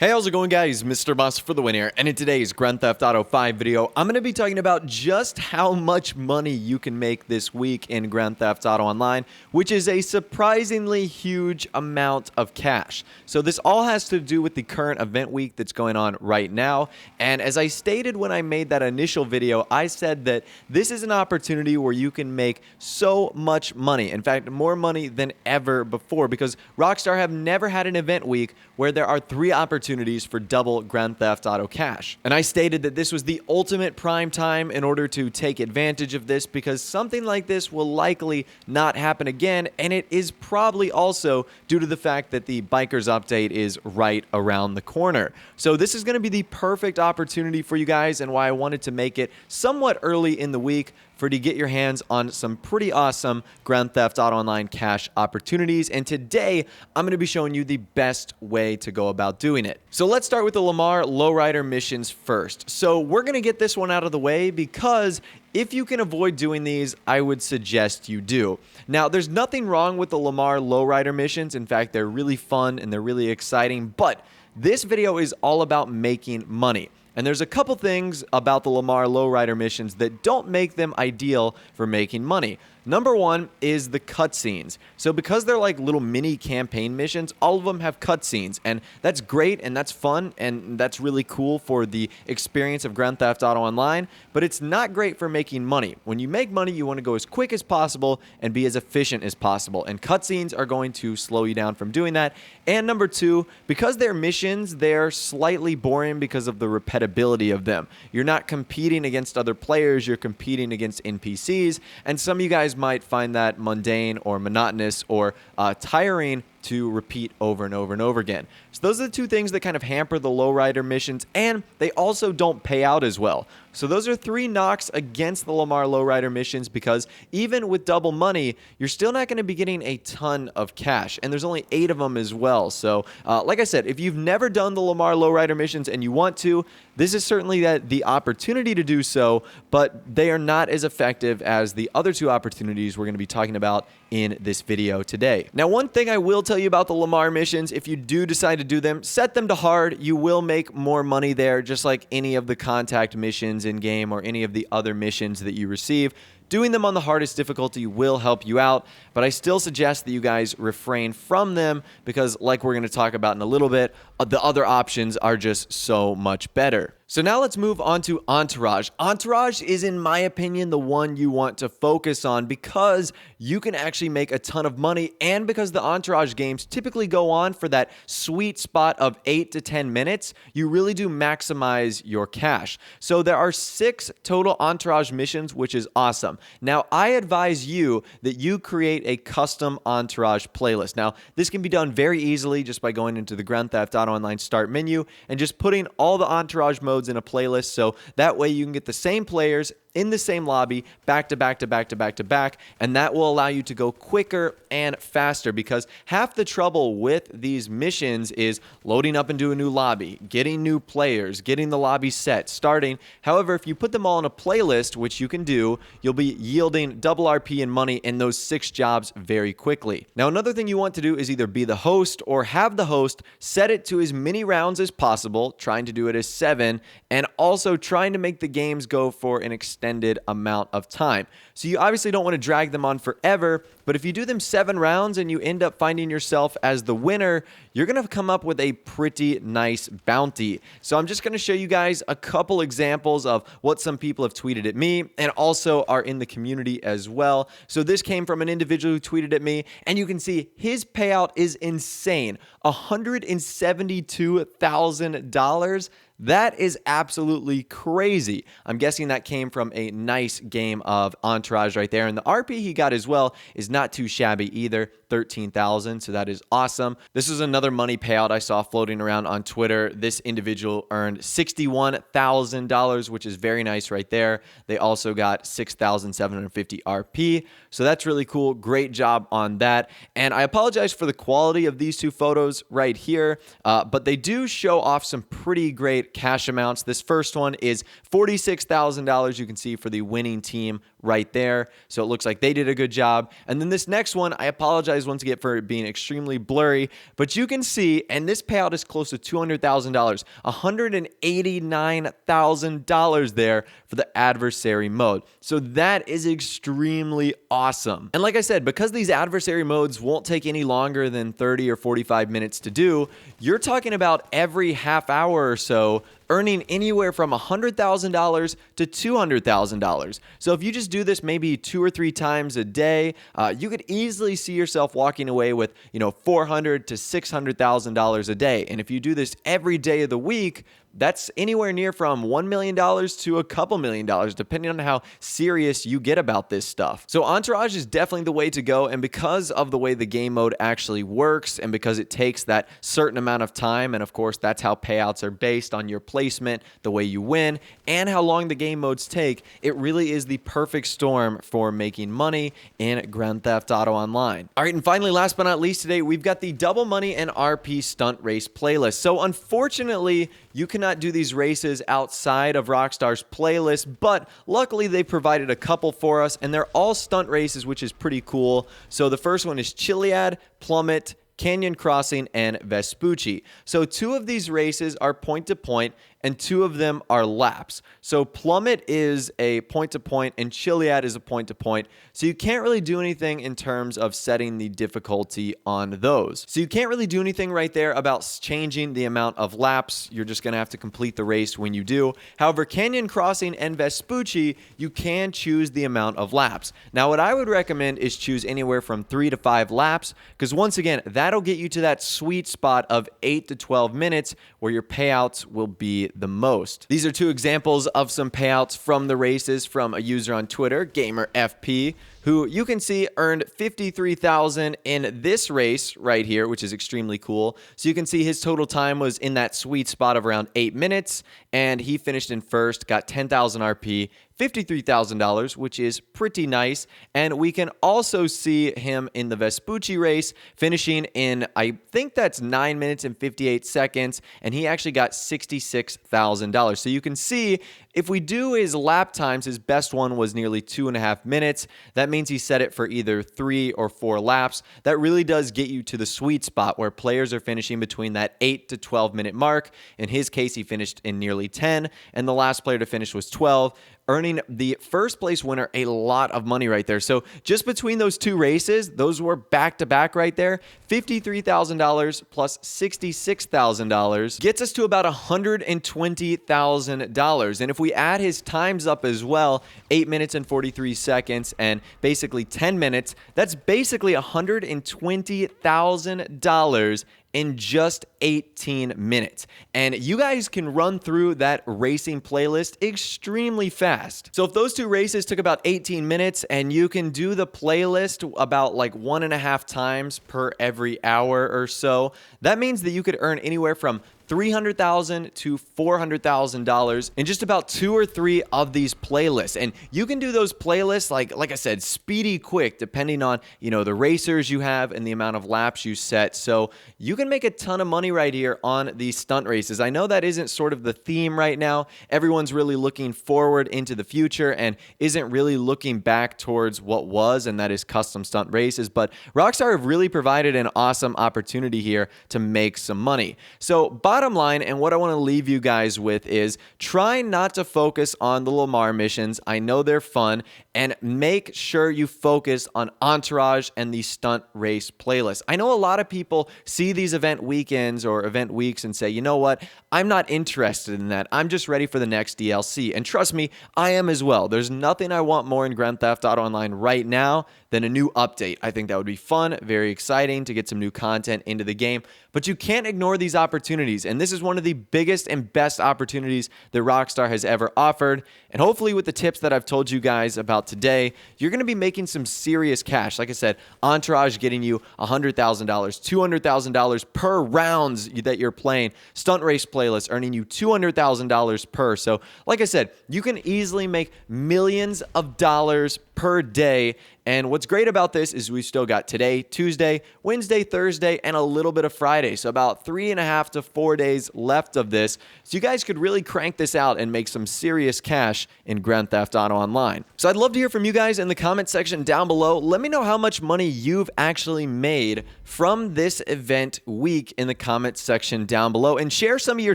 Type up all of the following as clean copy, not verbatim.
Hey, how's it going, guys? Mr. Boss for the win here, and in today's Grand Theft Auto 5 video, I'm going to be talking about just how much money you can make this week in Grand Theft Auto Online, which is a surprisingly huge amount of cash. So this all has to do with the current event week that's going on right now, and as I stated when I made that initial video, I said that this is an opportunity where you can make so much money. In fact, more money than ever before, because Rockstar have never had an event week where there are 3 opportunities for double Grand Theft Auto cash. And I stated that this was the ultimate prime time in order to take advantage of this, because something like this will likely not happen again, and it is probably also due to the fact that the Bikers update is right around the corner. So this is going to be the perfect opportunity for you guys, and why I wanted to make it somewhat early in the week for you to get your hands on some pretty awesome Grand Theft Auto Online cash opportunities. And today, I'm going to be showing you the best way to go about doing it. So let's start with the Lamarlowrider Missions first. So we're going to get this one out of the way, because if you can avoid doing these, I would suggest you do. Now, there's nothing wrong with the Lamarlowrider Missions. In fact, they're really fun and they're really exciting, but this video is all about making money. And there's a couple things about the Lamarlowrider Missions that don't make them ideal for making money. Number one is the cutscenes. So because they're like little mini campaign missions, all of them have cutscenes, and that's great and that's fun and that's really cool for the experience of Grand Theft Auto Online, but it's not great for making money. When you make money, you want to go as quick as possible and be as efficient as possible, and cutscenes are going to slow you down from doing that. And number two, because they're missions, they're slightly boring because of the repetibility of them. You're not competing against other players, you're competing against NPCs, and some of you guys might find that mundane or monotonous or tiring to repeat over and over and over again. So those are the two things that kind of hamper the lowrider missions, and they also don't pay out as well. So those are 3 knocks against the Lamarlowrider Missions, because even with double money, you're still not going to be getting a ton of cash, and there's only 8 of them as well. So like I said, if you've never done the Lamarlowrider Missions and you want to, this is certainly the opportunity to do so, but they are not as effective as the other 2 opportunities we're going to be talking about in this video today. Now, one thing I will tell you about the Lamar missions, if you do decide to do them, set them to hard. You will make more money there, just like any of the contact missions in game or any of the other missions that you receive. Doing them on the hardest difficulty will help you out, but I still suggest that you guys refrain from them, because like we're going to talk about in a little bit, the other options are just so much better. So now let's move on to Entourage. Entourage is, in my opinion, the one you want to focus on, because you can actually make a ton of money, and because the Entourage games typically go on for that sweet spot of 8 to 10 minutes, you really do maximize your cash. So there are 6 total Entourage missions, which is awesome. Now, I advise you that you create a custom Entourage playlist. Now, this can be done very easily just by going into the Grand Theft Auto Online start menu and just putting all the Entourage modes in a playlist, so that way you can get the same players in the same lobby back to back to back to back to back, and that will allow you to go quicker and faster, because half the trouble with these missions is loading up into a new lobby, getting new players, getting the lobby set, starting. However, if you put them all in a playlist, which you can do, you'll be yielding double RP and money in those 6 jobs very quickly. Now, another thing you want to do is either be the host or have the host set it to as many rounds as possible, trying to do it as 7, and also trying to make the games go for an extended amount of time. So you obviously don't want to drag them on forever, but if you do them 7 rounds and you end up finding yourself as the winner, you're going to come up with a pretty nice bounty. So I'm just going to show you guys a couple examples of what some people have tweeted at me, and also are in the community as well. So this came from an individual who tweeted at me, and you can see his payout is insane. $172,000. That is absolutely crazy. I'm guessing that came from a nice game of Entourage right there. And the RP he got as well is not too shabby either, 13,000. So that is awesome. This is another money payout I saw floating around on Twitter. This individual earned $61,000, which is very nice right there. They also got 6,750 RP. So that's really cool. Great job on that. And I apologize for the quality of these 2 photos right here, but they do show off some pretty great cash amounts. This first one is $46,000, you can see, for the winning team right there. So it looks like they did a good job. And then this next one, I apologize apologize once again for it being extremely blurry, but you can see, and this payout is close to $200,000, $189,000 there for the adversary mode. So that is extremely awesome. And like I said, because these adversary modes won't take any longer than 30 or 45 minutes to do, you're talking about every half hour or so earning anywhere from $100,000 to $200,000. So if you just do this maybe 2 or 3 times a day, you could easily see yourself walking away with, $400,000 to $600,000 a day. And if you do this every day of the week, that's anywhere near from $1 million to a couple $1 million, depending on how serious you get about this stuff. So Entourage is definitely the way to go. And because of the way the game mode actually works, and because it takes that certain amount of time, and of course, that's how payouts are based on your placement, the way you win, and how long the game modes take, it really is the perfect storm for making money in Grand Theft Auto Online. All right, and finally, last but not least today, we've got the Double Money and RP Stunt Race playlist. So unfortunately, you cannot do these races outside of Rockstar's playlist, but luckily they provided a couple for us, and they're all stunt races, which is pretty cool. So the first one is Chiliad, Plummet, Canyon Crossing, and Vespucci. So 2 of these races are point-to-point, and 2 of them are laps. So Plummet is a point-to-point, and Chiliad is a point-to-point. So you can't really do anything in terms of setting the difficulty on those. So you can't really do anything right there about changing the amount of laps. You're just going to have to complete the race when you do. However, Canyon Crossing and Vespucci, you can choose the amount of laps. Now, what I would recommend is choose anywhere from 3 to 5 laps, because once again, that'll get you to that sweet spot of 8 to 12 minutes where your payouts will be the most. These are 2 examples of some payouts from the races from a user on Twitter, GamerFP, who you can see earned $53,000 in this race right here, which is extremely cool. So you can see his total time was in that sweet spot of around 8 minutes, and he finished in first, got 10,000 RP, $53,000, which is pretty nice. And we can also see him in the Vespucci race finishing in, I think that's 9 minutes and 58 seconds, and he actually got $66,000. So you can see if we do his lap times, his best one was nearly 2.5 minutes. That means he set it for either 3 or 4 laps. That really does get you to the sweet spot where players are finishing between that 8 to 12 minute mark. In his case, he finished in nearly 10, and the last player to finish was 12, earning the first place winner a lot of money right there. So just between those 2 races, those were back-to-back right there. $53,000 plus $66,000 gets us to about $120,000. And if we add his times up as well, 8 minutes and 43 seconds and basically 10 minutes, that's basically $120,000 in just 18 minutes. And you guys can run through that racing playlist extremely fast. So if those 2 races took about 18 minutes and you can do the playlist about like 1.5 times per every hour or so, that means that you could earn anywhere from $300,000 to $400,000 in just about 2 or 3 of these playlists. And you can do those playlists, like I said, speedy quick, depending on, the racers you have and the amount of laps you set. So you can make a ton of money right here on these stunt races. I know that isn't sort of the theme right now. Everyone's really looking forward into the future and isn't really looking back towards what was, and that is custom stunt races. But Rockstar have really provided an awesome opportunity here to make some money. So bottom line, and what I want to leave you guys with is try not to focus on the Lamar missions. I know they're fun, and make sure you focus on Entourage and the stunt race playlist. I know a lot of people see these event weekends or event weeks and say, you know what, I'm not interested in that. I'm just ready for the next DLC. And trust me, I am as well. There's nothing I want more in Grand Theft Auto Online right now than a new update. I think that would be fun, very exciting to get some new content into the game. But you can't ignore these opportunities. And this is one of the biggest and best opportunities that Rockstar has ever offered. And hopefully with the tips that I've told you guys about today, you're going to be making some serious cash. Like I said, Entourage getting you $100,000, $200,000 per rounds that you're playing. Stunt Race playlist earning you $200,000 per. So like I said, you can easily make millions of dollars per per day. And what's great about this is we still got today, Tuesday, Wednesday, Thursday, and a little bit of Friday. So about 3.5 to 4 days left of this. So you guys could really crank this out and make some serious cash in Grand Theft Auto Online. So I'd love to hear from you guys in the comment section down below. Let me know how much money you've actually made from this event week in the comment section down below, and share some of your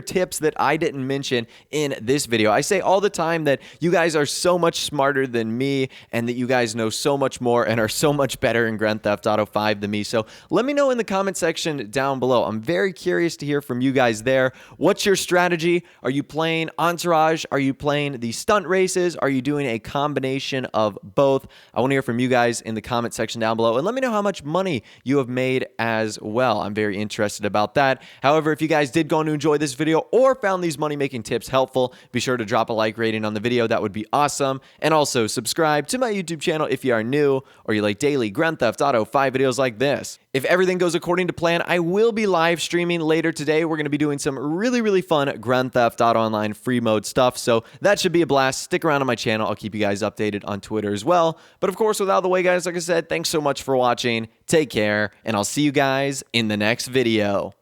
tips that I didn't mention in this video. I say all the time that you guys are so much smarter than me, and that you guys know so much more and are so much better in Grand Theft Auto 5 than me. So let me know in the comment section down below. I'm very curious to hear from you guys there. What's your strategy? Are you playing Entourage? Are you playing the stunt races? Are you doing a combination of both? I want to hear from you guys in the comment section down below, and let me know how much money you have made as well. I'm very interested about that. However, if you guys did go and enjoy this video or found these money-making tips helpful, be sure to drop a like rating on the video. That would be awesome. And also subscribe to my YouTube channel if you are new or you like daily Grand Theft Auto 5 videos like this. If everything goes according to plan, I will be live streaming later today. We're going to be doing some really fun Grand Theft Auto Online free mode stuff, so that should be a blast. Stick around on my channel. I'll keep you guys updated on Twitter as well. But of course, without the way, guys, like I said, thanks so much for watching. Take care, and I'll see you guys in the next video.